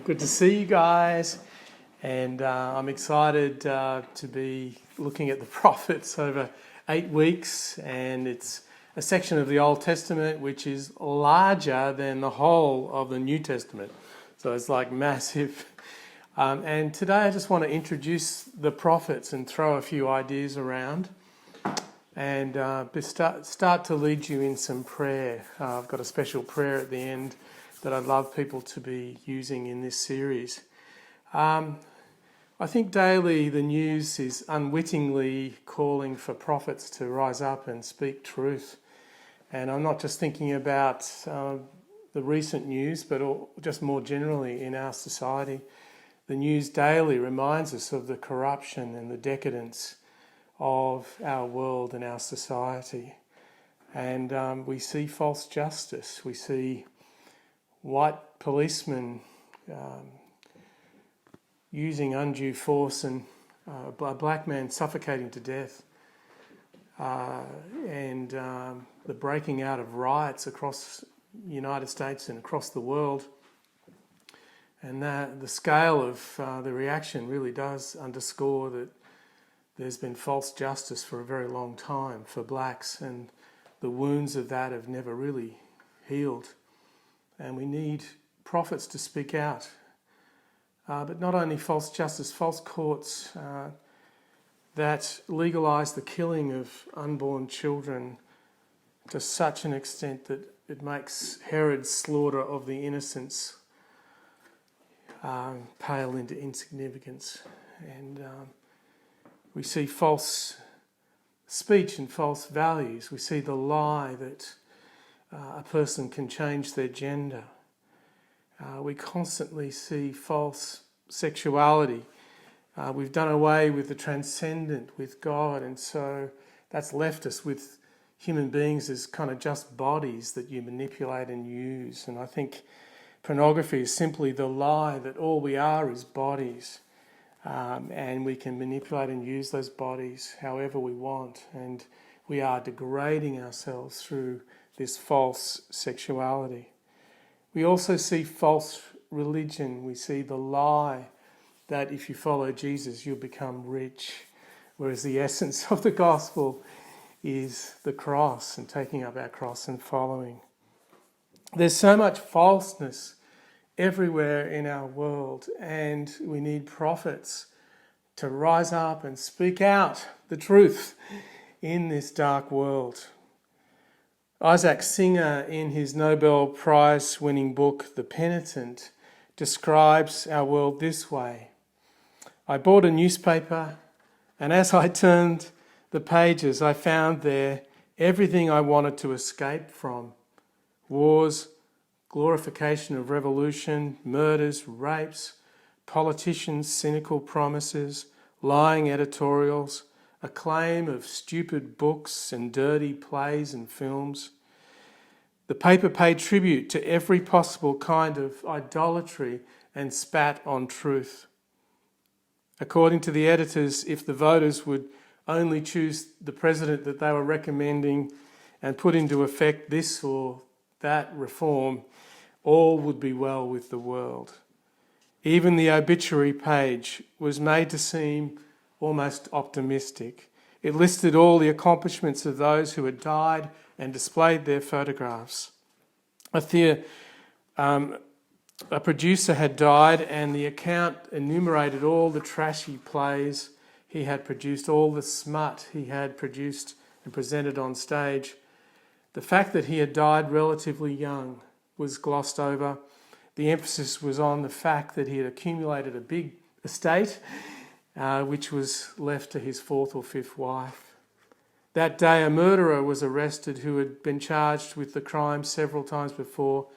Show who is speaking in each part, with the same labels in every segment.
Speaker 1: Good to see you guys, and I'm excited to be looking at the prophets over 8 weeks, and it's a section of the Old Testament which is larger than the whole of the New Testament, so it's like massive. And today I just want to introduce the prophets and throw a few ideas around and start to lead you in some prayer. I've got a special prayer at the end that I'd love people to be using in this series. I think daily the news is unwittingly calling for prophets to rise up and speak truth. And I'm not just thinking about the recent news, but just more generally in our society. The news daily reminds us of the corruption and the decadence of our world and our society. And we see false justice. We see white policemen using undue force and a black man suffocating to death, and the breaking out of riots across the United States and across the world. And the scale of the reaction really does underscore that there's been false justice for a very long time for blacks, and the wounds of that have never really healed. And we need prophets to speak out. But not only false justice, false courts that legalise the killing of unborn children to such an extent that it makes Herod's slaughter of the innocents pale into insignificance. And we see false speech and false values. We see the lie that a person can change their gender. We constantly see false sexuality. We've done away with the transcendent, with God, and so that's left us with human beings as kind of just bodies that you manipulate and use. And I think pornography is simply the lie that all we are is bodies, and we can manipulate and use those bodies however we want, and we are degrading ourselves through this false sexuality. We also see false religion. We see the lie that if you follow Jesus, you'll become rich, whereas the essence of the gospel is the cross and taking up our cross and following. There's so much falseness everywhere in our world, and we need prophets to rise up and speak out the truth in this dark world. Isaac Singer, in his Nobel Prize-winning book, The Penitent, describes our world this way. I bought a newspaper, and as I turned the pages, I found there everything I wanted to escape from. Wars, glorification of revolution, murders, rapes, politicians' cynical promises, lying editorials, acclaim of stupid books and dirty plays and films. The paper paid tribute to every possible kind of idolatry and spat on truth. According to the editors, if the voters would only choose the president that they were recommending and put into effect this or that reform, all would be well with the world. Even the obituary page was made to seem almost optimistic. It listed all the accomplishments of those who had died and displayed their photographs. A producer had died, and the account enumerated all the trashy plays he had produced, all the smut he had produced and presented on stage. The fact that he had died relatively young was glossed over. The emphasis was on the fact that he had accumulated a big estate, which was left to his 4th or 5th wife. That day, a murderer was arrested who had been charged with the crime several times before,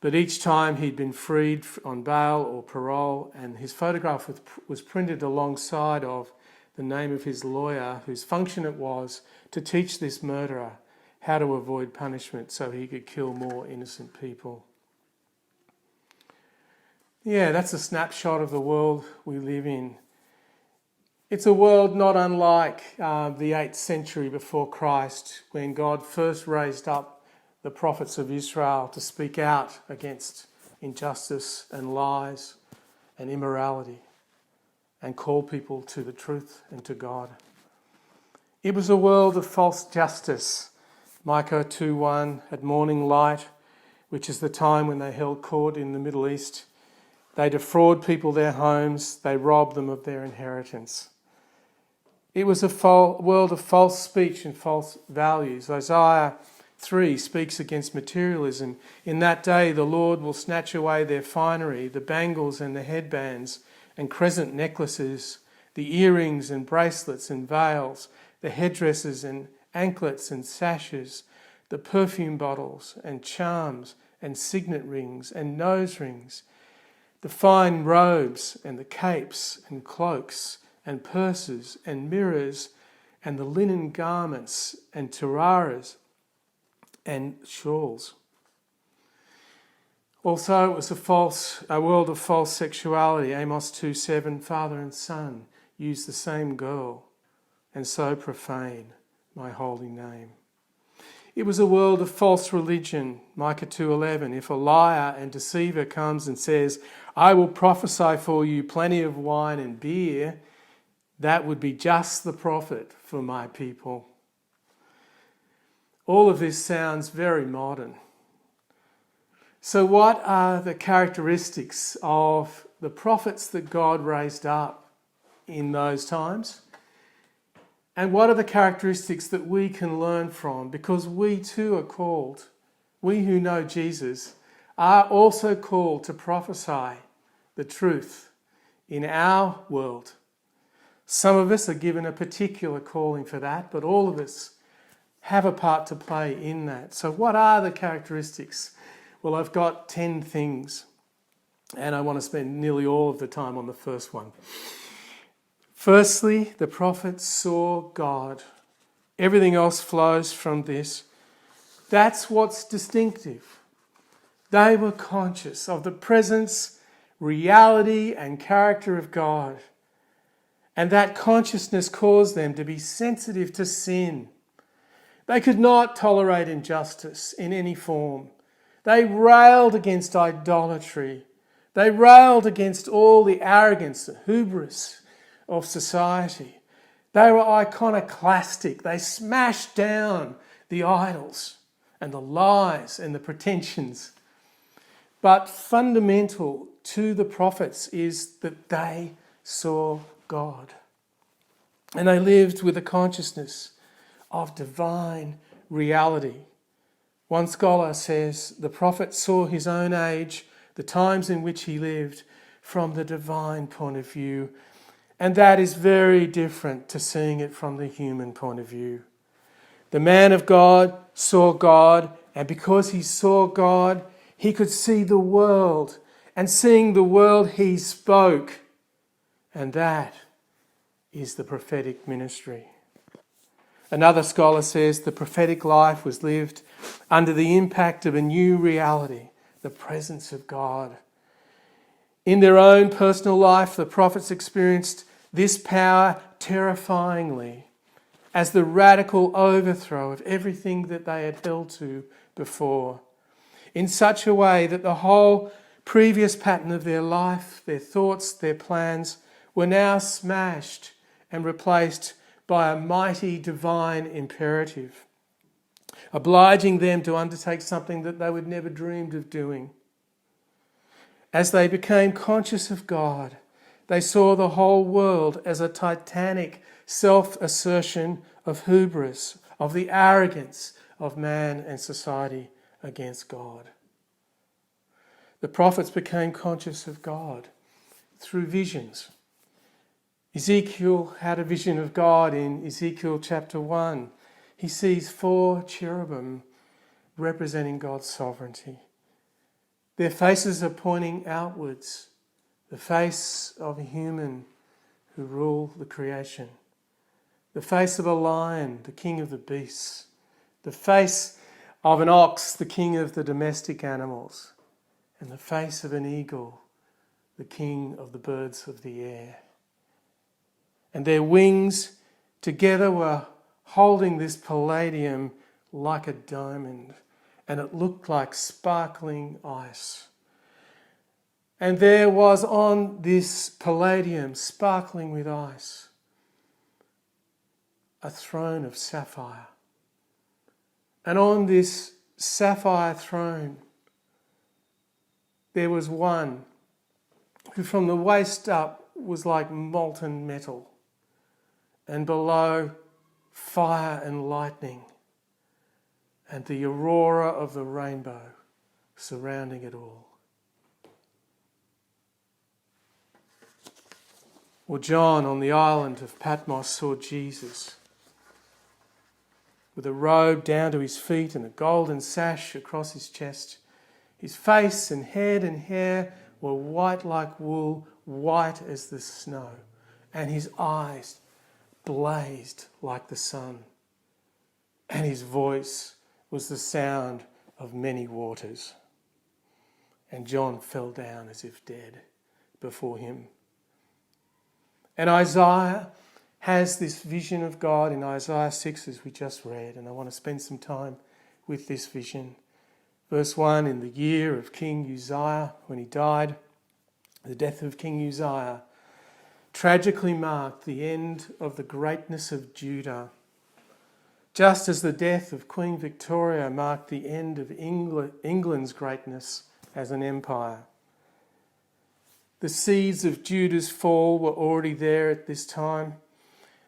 Speaker 1: but each time he'd been freed on bail or parole, and his photograph was printed alongside of the name of his lawyer, whose function it was to teach this murderer how to avoid punishment so he could kill more innocent people. Yeah, that's a snapshot of the world we live in. It's a world not unlike the 8th century before Christ, when God first raised up the prophets of Israel to speak out against injustice and lies and immorality and call people to the truth and to God. It was a world of false justice. Micah 2:1, at morning light, which is the time when they held court in the Middle East, they defraud people their homes, they rob them of their inheritance. It was a world of false speech and false values. Isaiah 3 speaks against materialism. In that day the Lord will snatch away their finery, the bangles and the headbands and crescent necklaces, the earrings and bracelets and veils, the headdresses and anklets and sashes, the perfume bottles and charms and signet rings and nose rings, the fine robes and the capes and cloaks and purses and mirrors and the linen garments and tiaras and shawls. Also, it was a world of false sexuality. Amos 2:7, father and son use the same girl and so profane my holy name. It was a world of false religion. Micah 2:11, if a liar and deceiver comes and says, I will prophesy for you plenty of wine and beer, that would be just the prophet for my people. All of this sounds very modern. So what are the characteristics of the prophets that God raised up in those times? And what are the characteristics that we can learn from? Because we too are called, we who know Jesus, are also called to prophesy the truth in our world. Some of us are given a particular calling for that, but all of us have a part to play in that. So what are the characteristics? Well, I've got 10 things, and I want to spend nearly all of the time on the first one. Firstly, the prophets saw God. Everything else flows from this. That's what's distinctive. They were conscious of the presence, reality, and character of God. And that consciousness caused them to be sensitive to sin. They could not tolerate injustice in any form. They railed against idolatry. They railed against all the arrogance, the hubris of society. They were iconoclastic. They smashed down the idols and the lies and the pretensions. But fundamental to the prophets is that they saw God. And they lived with a consciousness of divine reality. One scholar says the prophet saw his own age, the times in which he lived, from the divine point of view. And that is very different to seeing it from the human point of view. The man of God saw God, and because he saw God, he could see the world. And seeing the world, he spoke. And that is the prophetic ministry. Another scholar says the prophetic life was lived under the impact of a new reality, the presence of God. In their own personal life, the prophets experienced this power terrifyingly as the radical overthrow of everything that they had held to before, in such a way that the whole previous pattern of their life, their thoughts, their plans, were now smashed and replaced by a mighty divine imperative, obliging them to undertake something that they would never dreamed of doing. As they became conscious of God, they saw the whole world as a titanic self-assertion of hubris, of the arrogance of man and society against God. The prophets became conscious of God through visions. Ezekiel had a vision of God in Ezekiel chapter 1. He sees 4 cherubim representing God's sovereignty. Their faces are pointing outwards, the face of a human who rule the creation, the face of a lion, the king of the beasts, the face of an ox, the king of the domestic animals, and the face of an eagle, the king of the birds of the air. And their wings together were holding this palladium like a diamond, and it looked like sparkling ice. And there was on this palladium, sparkling with ice, a throne of sapphire. And on this sapphire throne, there was one who from the waist up was like molten metal, and below fire and lightning, and the aurora of the rainbow surrounding it all. Or John on the island of Patmos saw Jesus with a robe down to his feet and a golden sash across his chest. His face and head and hair were white like wool, white as the snow, and his eyes blazed like the sun, and his voice was the sound of many waters. And John fell down as if dead before him. And Isaiah has this vision of God in Isaiah 6, as we just read, and I want to spend some time with this vision. Verse 1, in the year of King Uzziah, when he died, the death of King Uzziah tragically marked the end of the greatness of Judah, just as the death of Queen Victoria marked the end of England's greatness as an empire. The seeds of Judah's fall were already there at this time.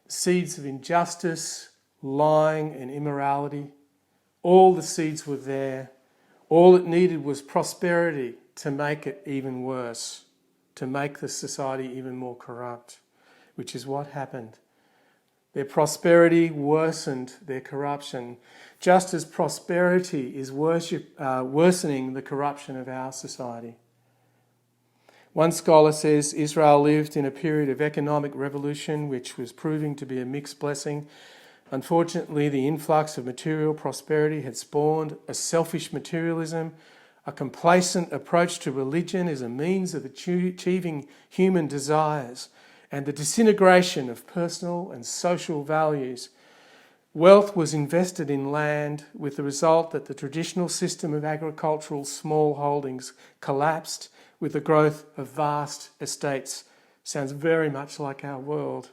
Speaker 1: The seeds of injustice, lying and immorality. All the seeds were there. All it needed was prosperity to make it even worse, to make the society even more corrupt, which is what happened. Their prosperity worsened their corruption, just as prosperity is worsening the corruption of our society. One scholar says Israel lived in a period of economic revolution which was proving to be a mixed blessing. Unfortunately, the influx of material prosperity had spawned a selfish materialism, a complacent approach to religion as a means of achieving human desires, and the disintegration of personal and social values. Wealth was invested in land, with the result that the traditional system of agricultural small holdings collapsed with the growth of vast estates. Sounds very much like our world.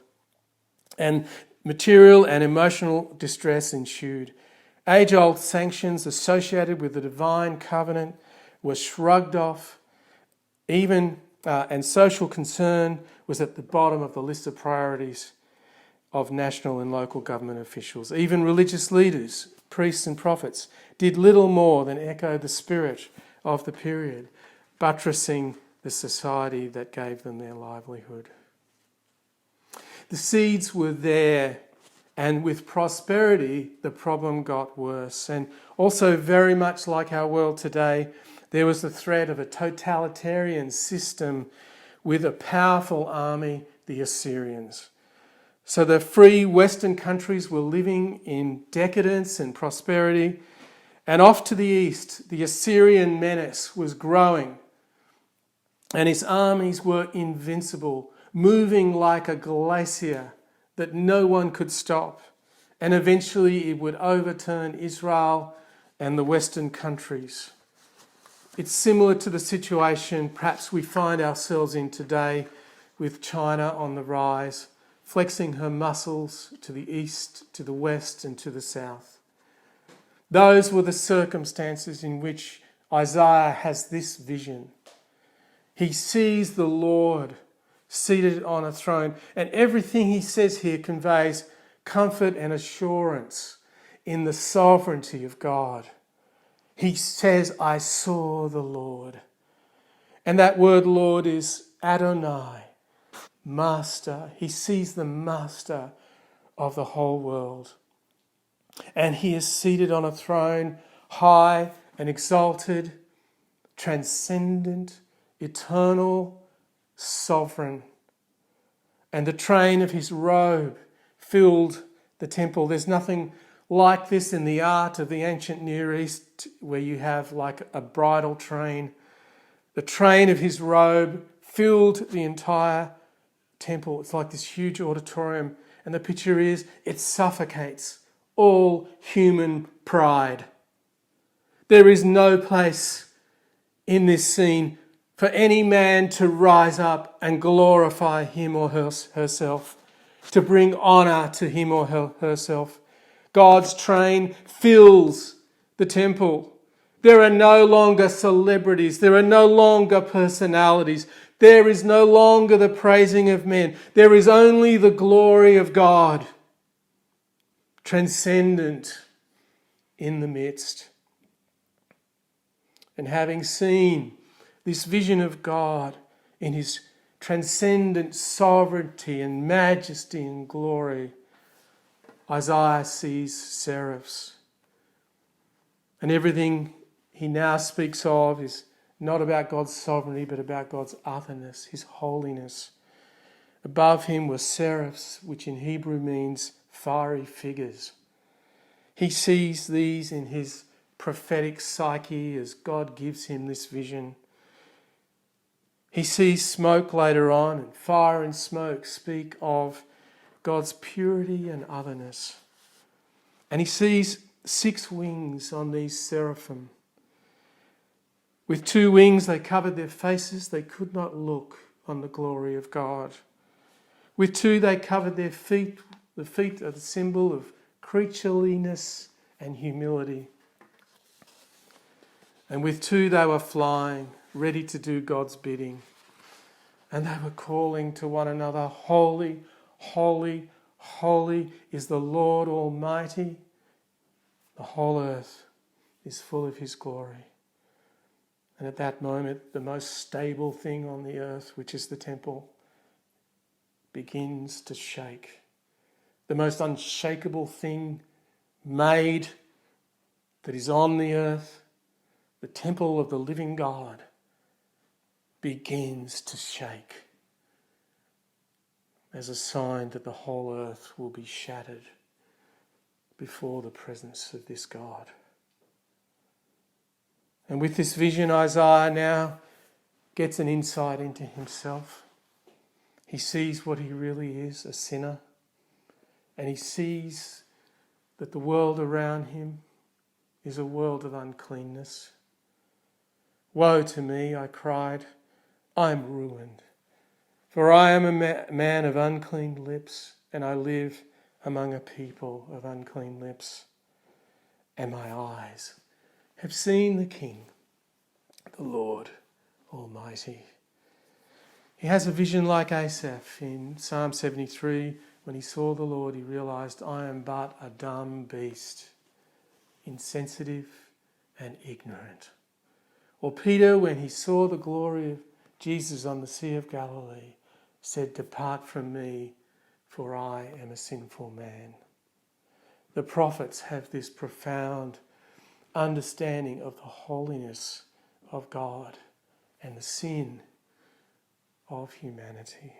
Speaker 1: And material and emotional distress ensued. Age-old sanctions associated with the divine covenant were shrugged off, and social concern was at the bottom of the list of priorities of national and local government officials. Even religious leaders, priests and prophets, did little more than echo the spirit of the period, buttressing the society that gave them their livelihood. The seeds were there, and with prosperity, the problem got worse. And also, very much like our world today, there was the threat of a totalitarian system with a powerful army, the Assyrians. So the free Western countries were living in decadence and prosperity, and off to the east, the Assyrian menace was growing, and its armies were invincible, moving like a glacier that no one could stop, and eventually it would overturn Israel and the Western countries. It's similar to the situation perhaps we find ourselves in today, with China on the rise, flexing her muscles to the east, to the west, and to the south. Those were the circumstances in which Isaiah has this vision. He sees the Lord seated on a throne, and everything he says here conveys comfort and assurance in the sovereignty of God. He says, I saw the Lord. And that word Lord is Adonai, Master. He sees the Master of the whole world. And he is seated on a throne, high and exalted, transcendent, eternal, sovereign. And the train of his robe filled the temple. There's nothing like this in the art of the ancient Near East, where you have like a bridal train. The train of his robe filled the entire temple. It's like this huge auditorium. And the picture is, it suffocates all human pride. There is no place in this scene for any man to rise up and glorify him or herself, to bring honour to him or herself. God's train fills the temple. There are no longer celebrities. There are no longer personalities. There is no longer the praising of men. There is only the glory of God, transcendent in the midst. And having seen this vision of God in his transcendent sovereignty and majesty and glory, Isaiah sees seraphs. And everything he now speaks of is not about God's sovereignty, but about God's otherness, his holiness. Above him were seraphs, which in Hebrew means fiery figures. He sees these in his prophetic psyche as God gives him this vision. He sees smoke later on, and fire and smoke speak of God's purity and otherness. And he sees 6 wings on these seraphim. With 2 wings they covered their faces, they could not look on the glory of God. With 2 they covered their feet. The feet are the symbol of creatureliness and humility. And with 2 they were flying, ready to do God's bidding. And they were calling to one another, "Holy, holy, holy is the Lord Almighty. The whole earth is full of his glory." And at that moment, the most stable thing on the earth, which is the temple, begins to shake. The most unshakable thing made that is on the earth, the temple of the living God, begins to shake as a sign that the whole earth will be shattered before the presence of this God. And with this vision, Isaiah now gets an insight into himself. He sees what he really is, a sinner. And he sees that the world around him is a world of uncleanness. "Woe to me," I cried, "I am ruined. For I am a man of unclean lips, and I live among a people of unclean lips. And my eyes have seen the King, the Lord Almighty." He has a vision like Asaph in Psalm 73. When he saw the Lord, he realised, "I am but a dumb beast, insensitive and ignorant." Or Peter, when he saw the glory of Jesus on the Sea of Galilee, said, "Depart from me, for I am a sinful man." The prophets have this profound understanding of the holiness of God and the sin of humanity.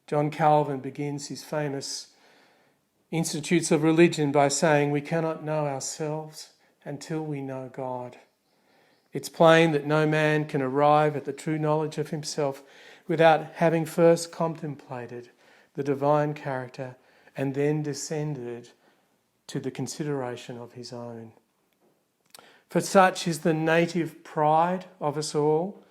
Speaker 1: John Calvin begins his famous Institutes of Religion by saying, "We cannot know ourselves until we know God. It's plain that no man can arrive at the true knowledge of himself without having first contemplated the divine character and then descended to the consideration of his own. For such is the native pride of us all.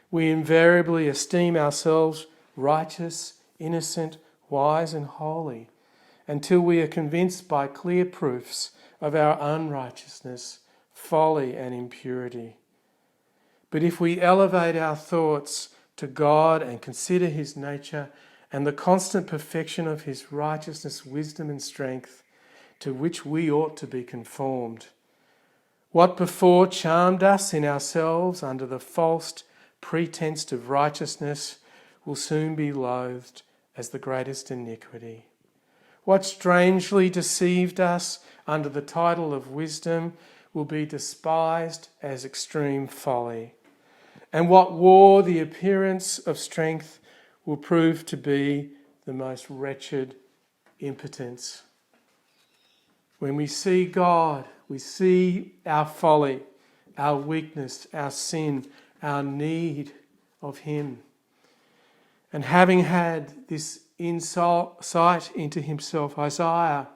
Speaker 1: We invariably esteem ourselves righteous, innocent, wise and holy, until we are convinced by clear proofs of our unrighteousness, folly and impurity. But if we elevate our thoughts to God and consider his nature and the constant perfection of his righteousness, wisdom and strength, to which we ought to be conformed, what before charmed us in ourselves under the false pretense of righteousness will soon be loathed as the greatest iniquity. What strangely deceived us under the title of wisdom will be despised as extreme folly. And what wore the appearance of strength will prove to be the most wretched impotence. When we see God, we see our folly, our weakness, our sin, our need of him. And having had this insight into himself, Isaiah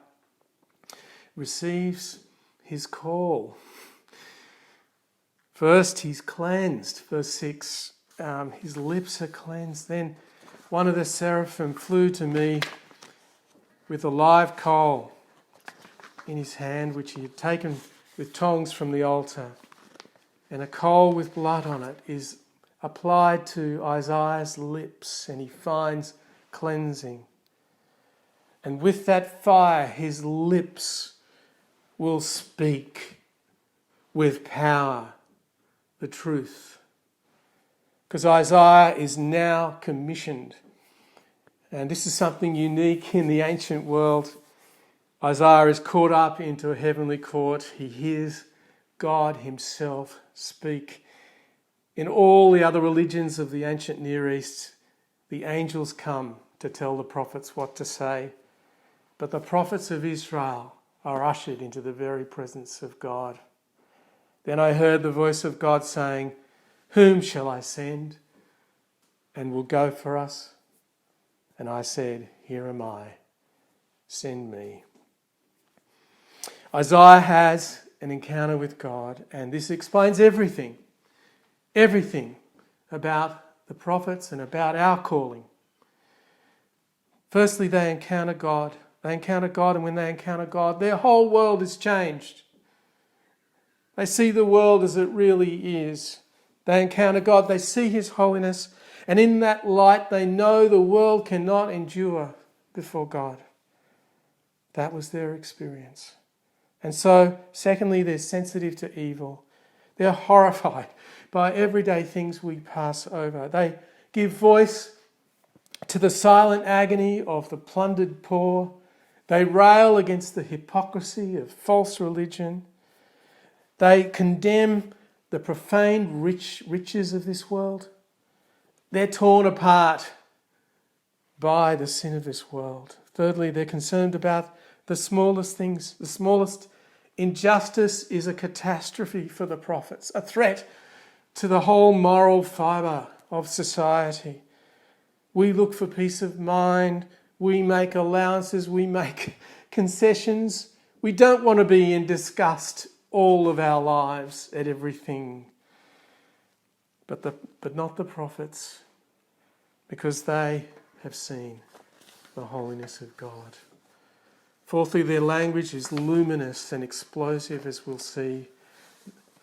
Speaker 1: receives his call. First, he's cleansed, verse 6, his lips are cleansed. Then one of the seraphim flew to me with a live coal in his hand, which he had taken with tongs from the altar. And a coal with blood on it is applied to Isaiah's lips, and he finds cleansing. And with that fire, his lips will speak with power the truth. Because Isaiah is now commissioned. And this is something unique in the ancient world. Isaiah is caught up into a heavenly court. He hears God himself speak. In all the other religions of the ancient Near East, the angels come to tell the prophets what to say. But the prophets of Israel are ushered into the very presence of God. Then I heard the voice of God saying, "Whom shall I send? And will go for us?" And I said, "Here am I. Send me." Isaiah has an encounter with God, and this explains everything about the prophets and about our calling. Firstly, they encounter God. They encounter God, and when they encounter God, their whole world is changed. They see the world as it really is. They encounter God, they see his holiness, and in that light they know the world cannot endure before God. That was their experience. And so, secondly, they're sensitive to evil. They're horrified by everyday things we pass over. They give voice to the silent agony of the plundered poor. They rail against the hypocrisy of false religion. They condemn the profane riches of this world. They're torn apart by the sin of this world. Thirdly, they're concerned about the smallest things. The smallest injustice is a catastrophe for the prophets, a threat to the whole moral fibre of society. We look for peace of mind. We make allowances. We make concessions. We don't want to be in disgust all of our lives at everything. But not the prophets, because they have seen the holiness of God. Fourthly, their language is luminous and explosive, as we'll see.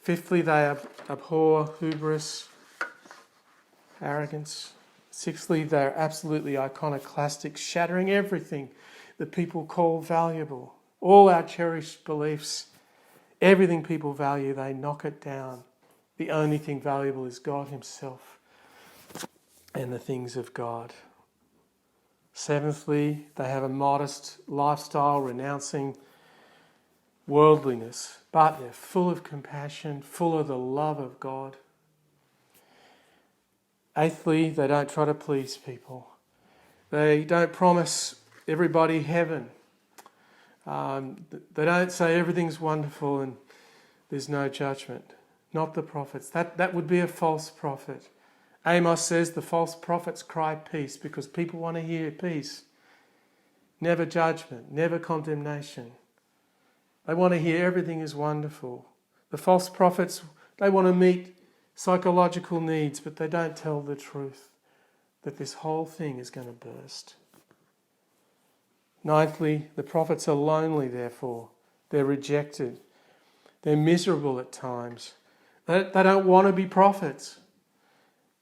Speaker 1: Fifthly, they abhor hubris, arrogance. Sixthly, they're absolutely iconoclastic, shattering everything that people call valuable. All our cherished beliefs, everything people value, they knock it down. The only thing valuable is God himself and the things of God. Seventhly, they have a modest lifestyle, renouncing worldliness, but they're full of compassion, full of the love of God. Eighthly, they don't try to please people. They don't promise everybody heaven. They don't say everything's wonderful and there's no judgment. Not the prophets. That would be a false prophet. Amos says the false prophets cry peace because people want to hear peace. Never judgment, never condemnation. They want to hear everything is wonderful. The false prophets, they want to meet psychological needs, but they don't tell the truth that this whole thing is going to burst. Ninthly, the prophets are lonely, therefore. They're rejected. They're miserable at times. They don't want to be prophets.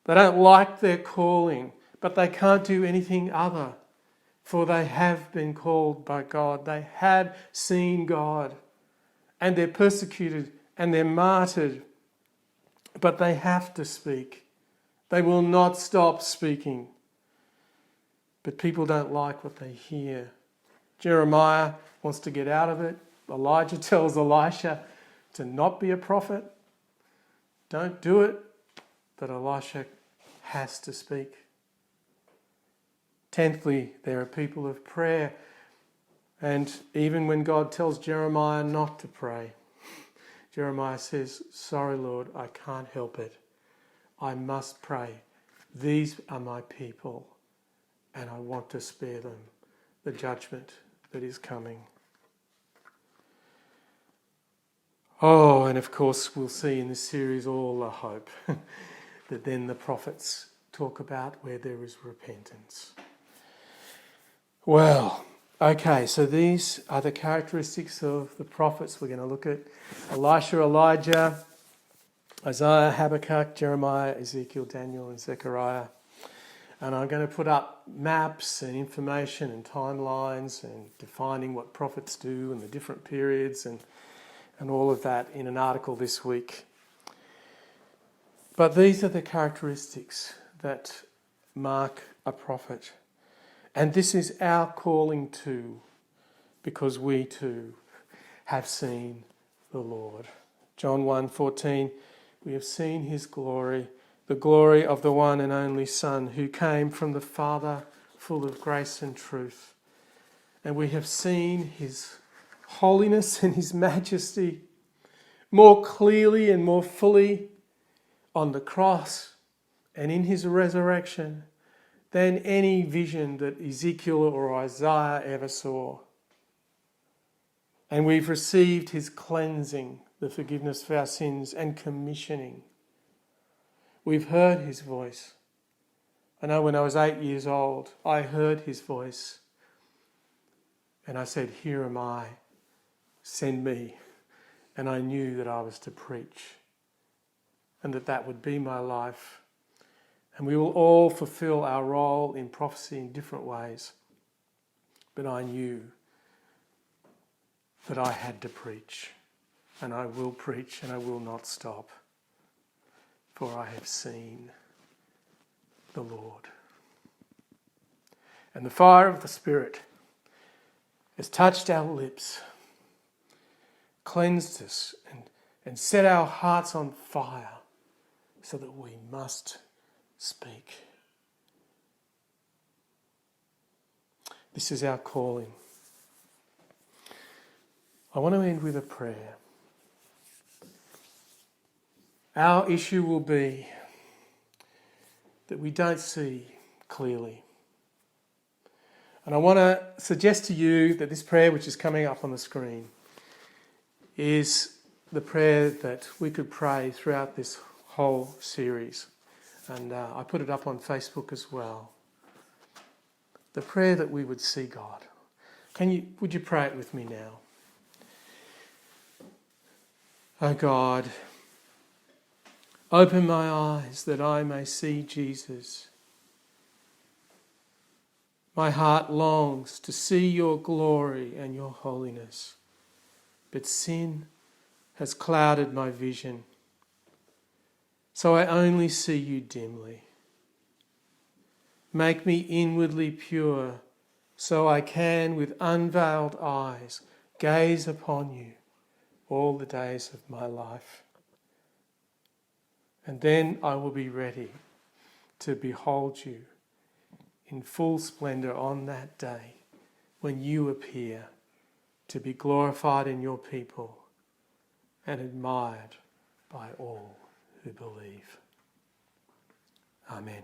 Speaker 1: They don't like their calling, but they can't do anything other, for they have been called by God. They have seen God, and they're persecuted and they're martyred, but they have to speak. They will not stop speaking. But people don't like what they hear. Jeremiah wants to get out of it. Elijah tells Elisha to not be a prophet. Don't do it. But Elisha has to speak. Tenthly, there are people of prayer. And even when God tells Jeremiah not to pray, Jeremiah says, "Sorry, Lord, I can't help it. I must pray. These are my people, and I want to spare them the judgment that is coming." Oh, and of course we'll see in this series all the hope that then the prophets talk about where there is repentance. Well, okay, so these are the characteristics of the prophets. We're going to look at Elisha, Elijah, Isaiah, Habakkuk, Jeremiah, Ezekiel, Daniel, and Zechariah. And I'm going to put up maps and information and timelines and defining what prophets do and the different periods and all of that in an article this week. But these are the characteristics that mark a prophet. And this is our calling too, because we too have seen the Lord. John 1:14, we have seen his glory, the glory of the one and only Son who came from the Father, full of grace and truth. And we have seen his holiness and his majesty more clearly and more fully on the cross and in his resurrection than any vision that Ezekiel or Isaiah ever saw. And we've received his cleansing, the forgiveness of our sins, and commissioning. We've heard his voice. I know when I was 8 years old, I heard his voice. And I said, "Here am I, send me." And I knew that I was to preach and that would be my life. And we will all fulfill our role in prophecy in different ways. But I knew that I had to preach, and I will preach, and I will not stop, for I have seen the Lord. And the fire of the Spirit has touched our lips, cleansed us, and set our hearts on fire so that we must speak. This is our calling. I want to end with a prayer. Our issue will be that we don't see clearly. And I want to suggest to you that this prayer, which is coming up on the screen, is the prayer that we could pray throughout this whole series. And I put it up on Facebook as well. The prayer that we would see God. Would you pray it with me now? Oh God, open my eyes that I may see Jesus. My heart longs to see your glory and your holiness, but sin has clouded my vision, so I only see you dimly. Make me inwardly pure, so I can with unveiled eyes gaze upon you all the days of my life. And then I will be ready to behold you in full splendour on that day when you appear to be glorified in your people and admired by all who believe. Amen.